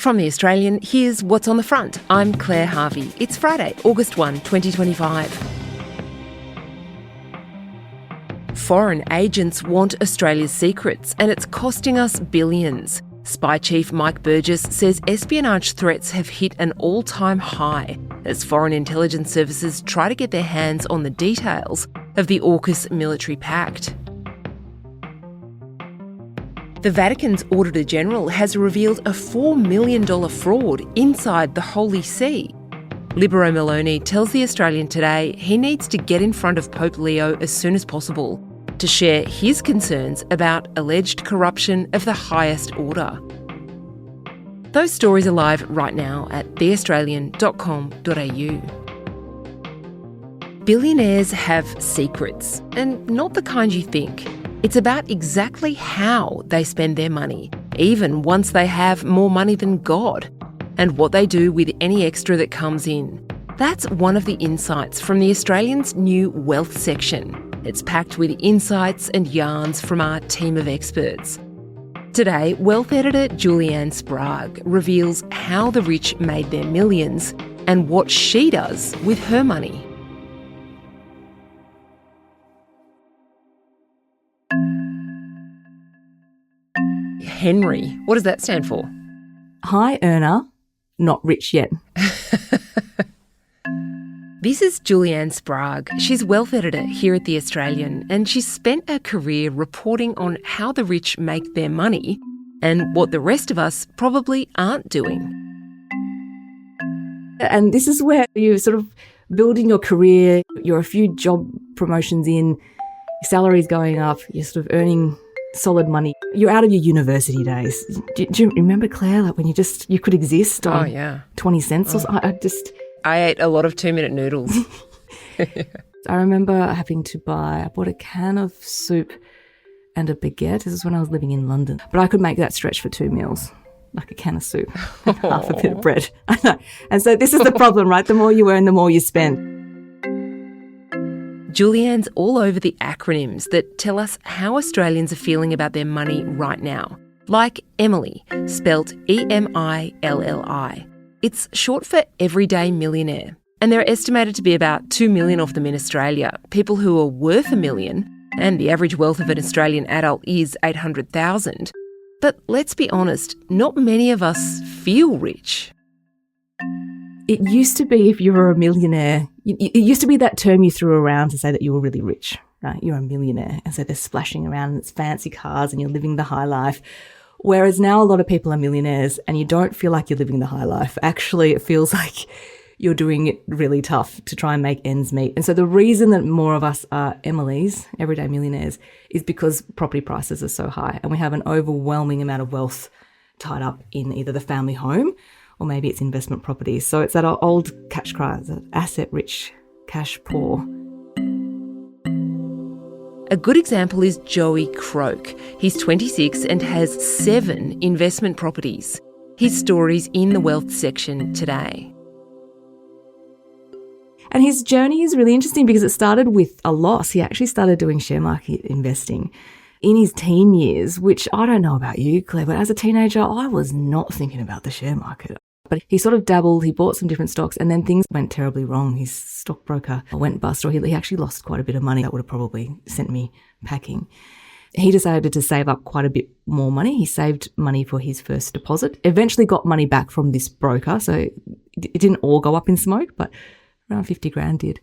From The Australian, here's What's on the Front. I'm Claire Harvey. It's Friday, August 1, 2025. Foreign agents want Australia's secrets, and it's costing us billions. Spy Chief Mike Burgess says espionage threats have hit an all-time high as foreign intelligence services try to get their hands on the details of the AUKUS military pact. The Vatican's Auditor General has revealed a $4 million fraud inside the Holy See. Libero Meloni tells The Australian today he needs to get in front of Pope Leo as soon as possible to share his concerns about alleged corruption of the highest order. Those stories are live right now at theaustralian.com.au. Billionaires have secrets, and not the kind you think. It's about exactly how they spend their money, even once they have more money than God, and what they do with any extra that comes in. That's one of the insights from The Australian's new wealth section. It's packed with insights and yarns from our team of experts. Today, wealth editor Julie-anne Sprague reveals how the rich made their millions and what she does with her money. Henry, what does that stand for? High earner, not rich yet. This is Julie-anne Sprague. She's wealth editor here at The Australian, and she's spent her career reporting on how the rich make their money and what the rest of us probably aren't doing. And this is where you're sort of building your career, you're a few job promotions in, your salary's going up, you're sort of earning solid money. You're out of your university days. Do you remember, Claire, like when you could exist on 20 cents or something? I ate a lot of 2-minute noodles. I remember having to I bought a can of soup and a baguette. This is when I was living in London. But I could make that stretch for 2 meals, like a can of soup and half a bit of bread. I know. And so this is the problem, right? The more you earn, the more you spend. Julie-anne's all over the acronyms that tell us how Australians are feeling about their money right now. Like Emily, spelt E-M-I-L-L-I. It's short for everyday millionaire. And there are estimated to be about 2 million of them in Australia, people who are worth $1 million, and the average wealth of an Australian adult is $800,000. But let's be honest, not many of us feel rich. It used to be if you were a millionaire, it used to be that term you threw around to say that you were really rich, right? You're a millionaire. And so they're splashing around and it's fancy cars and you're living the high life. Whereas now a lot of people are millionaires and you don't feel like you're living the high life. Actually, it feels like you're doing it really tough to try and make ends meet. And so the reason that more of us are Emily's, everyday millionaires, is because property prices are so high and we have an overwhelming amount of wealth tied up in either the family home or maybe it's investment properties. So it's that old catch cry, asset rich, cash poor. A good example is Joey Croak. He's 26 and has 7 investment properties. His story's in the wealth section today. And his journey is really interesting because it started with a loss. He actually started doing share market investing in his teen years, which I don't know about you, Claire, but as a teenager, I was not thinking about the share market. But he sort of dabbled, he bought some different stocks, and then things went terribly wrong. His stockbroker went bust, or he actually lost quite a bit of money. That would have probably sent me packing. He decided to save up quite a bit more money. He saved money for his first deposit, eventually got money back from this broker, so it didn't all go up in smoke, but around 50 grand did.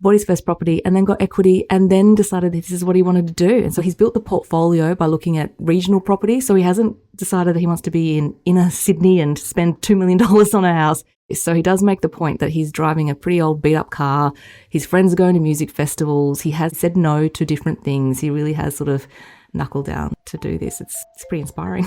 Bought his first property and then got equity and then decided this is what he wanted to do. And so he's built the portfolio by looking at regional property. So he hasn't decided that he wants to be in inner Sydney and spend $2 million on a house. So he does make the point that he's driving a pretty old beat up car. His friends are going to music festivals. He has said no to different things. He really has sort of knuckled down to do this. It's pretty inspiring.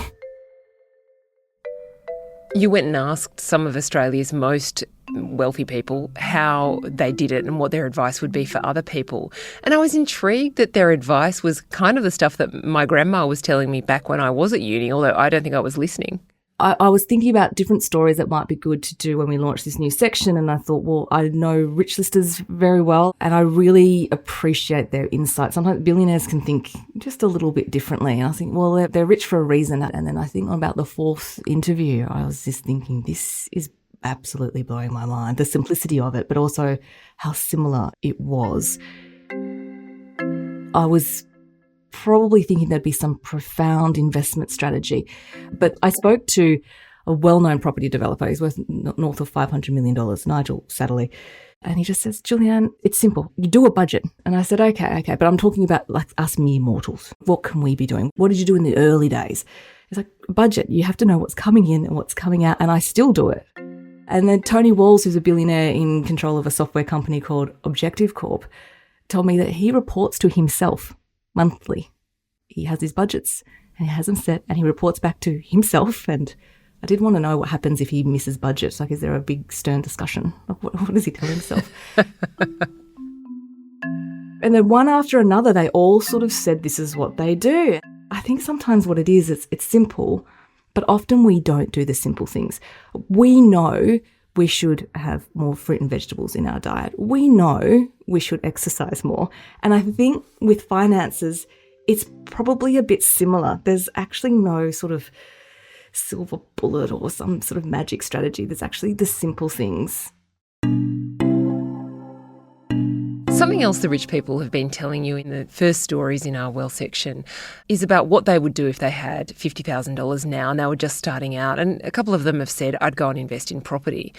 You went and asked some of Australia's most wealthy people how they did it and what their advice would be for other people. And I was intrigued that their advice was kind of the stuff that my grandma was telling me back when I was at uni, although I don't think I was listening. I was thinking about different stories that might be good to do when we launch this new section. And I thought, well, I know rich listers very well, and I really appreciate their insight. Sometimes billionaires can think just a little bit differently. And I think, well, they're rich for a reason. And then I think about the fourth interview, I was just thinking, this is absolutely blowing my mind, the simplicity of it, but also how similar it was. I was probably thinking there'd be some profound investment strategy. But I spoke to a well-known property developer. He's worth north of $500 million, Nigel Satterley. And he just says, Julie-anne, it's simple. You do a budget. And I said, okay. But I'm talking about like us mere mortals. What can we be doing? What did you do in the early days? It's like, budget. You have to know what's coming in and what's coming out. And I still do it. And then Tony Walls, who's a billionaire in control of a software company called Objective Corp, told me that he reports to himself monthly. He has his budgets and he has them set and he reports back to himself. And I did want to know what happens if he misses budget. Like, is there a big stern discussion? Like, what does he tell himself? And then one after another, they all sort of said this is what they do. I think sometimes what it is, it's simple, but often we don't do the simple things. We know we should have more fruit and vegetables in our diet. We know we should exercise more. And I think with finances, it's probably a bit similar. There's actually no sort of silver bullet or some sort of magic strategy. There's actually the simple things. Something else the rich people have been telling you in the first stories in our wealth section is about what they would do if they had $50,000 now and they were just starting out. And a couple of them have said, I'd go and invest in property.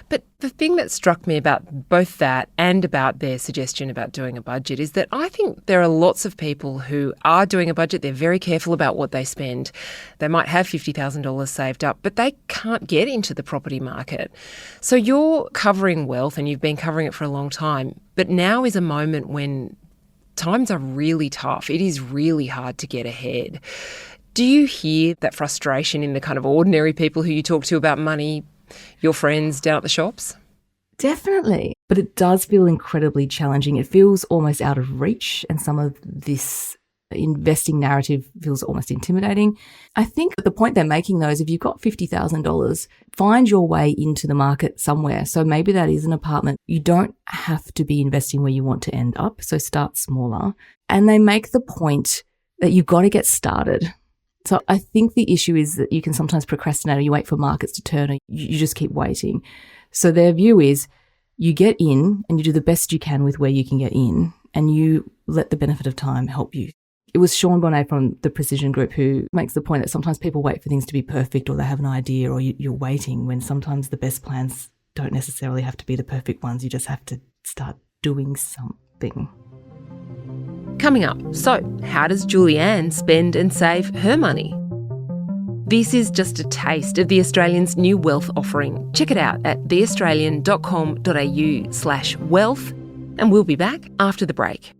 But the thing that struck me about both that and about their suggestion about doing a budget is that I think there are lots of people who are doing a budget. They're very careful about what they spend. They might have $50,000 saved up, but they can't get into the property market. So you're covering wealth and you've been covering it for a long time. But now is a moment when times are really tough. It is really hard to get ahead. Do you hear that frustration in the kind of ordinary people who you talk to about money, your friends down at the shops? Definitely. But it does feel incredibly challenging. It feels almost out of reach, and some of this investing narrative feels almost intimidating. I think the point they're making, though, is if you've got $50,000, find your way into the market somewhere. So maybe that is an apartment. You don't have to be investing where you want to end up. So start smaller. And they make the point that you've got to get started. So I think the issue is that you can sometimes procrastinate, or you wait for markets to turn, or you just keep waiting. So their view is you get in and you do the best you can with where you can get in, and you let the benefit of time help you. It was Sean Bonnet from the Precision Group who makes the point that sometimes people wait for things to be perfect, or they have an idea, or you're waiting, when sometimes the best plans don't necessarily have to be the perfect ones. You just have to start doing something. Coming up, so how does Julie-anne spend and save her money? This is just a taste of The Australian's new wealth offering. Check it out at theaustralian.com.au/wealth, and we'll be back after the break.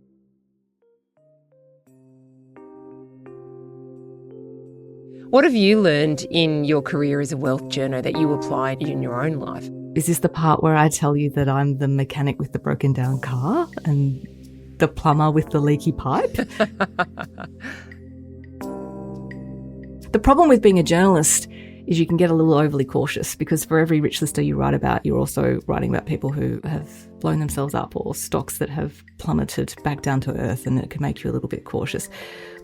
What have you learned in your career as a wealth journo that you applied in your own life? Is this the part where I tell you that I'm the mechanic with the broken down car and the plumber with the leaky pipe? The problem with being a journalist is you can get a little overly cautious, because for every rich lister you write about, you're also writing about people who have blown themselves up, or stocks that have plummeted back down to earth, and it can make you a little bit cautious.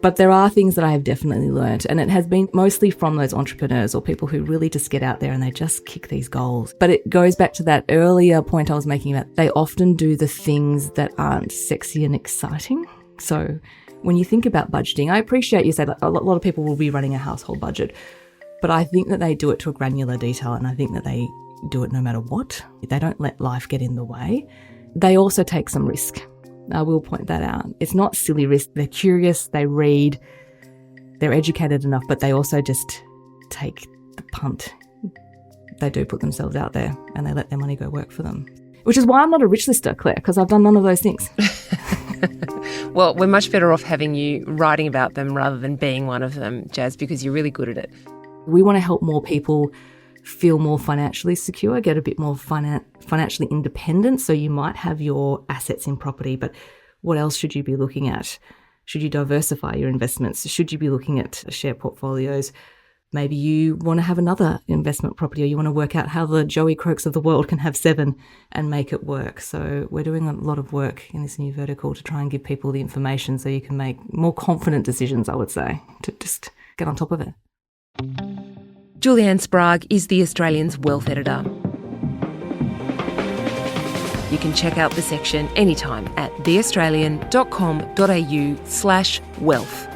But there are things that I have definitely learnt, and it has been mostly from those entrepreneurs or people who really just get out there and they just kick these goals. But it goes back to that earlier point I was making about they often do the things that aren't sexy and exciting. So when you think about budgeting, I appreciate you say that a lot of people will be running a household budget, but I think that they do it to a granular detail, and I think that they do it no matter what. They don't let life get in the way. They also take some risk. I will point that out. It's not silly risk. They're curious, they read, they're educated enough, but they also just take the punt. They do put themselves out there and they let their money go work for them. Which is why I'm not a rich lister, Claire, because I've done none of those things. Well, we're much better off having you writing about them rather than being one of them, Jazz, because you're really good at it. We want to help more people feel more financially secure, get a bit more financially independent. So you might have your assets in property, but what else should you be looking at? Should you diversify your investments? Should you be looking at share portfolios? Maybe you want to have another investment property, or you want to work out how the Joey Croaks of the world can have 7 and make it work. So we're doing a lot of work in this new vertical to try and give people the information so you can make more confident decisions, I would say, to just get on top of it. Julie-anne Sprague is the Australian's wealth editor. You can check out the section anytime at theaustralian.com.au/wealth.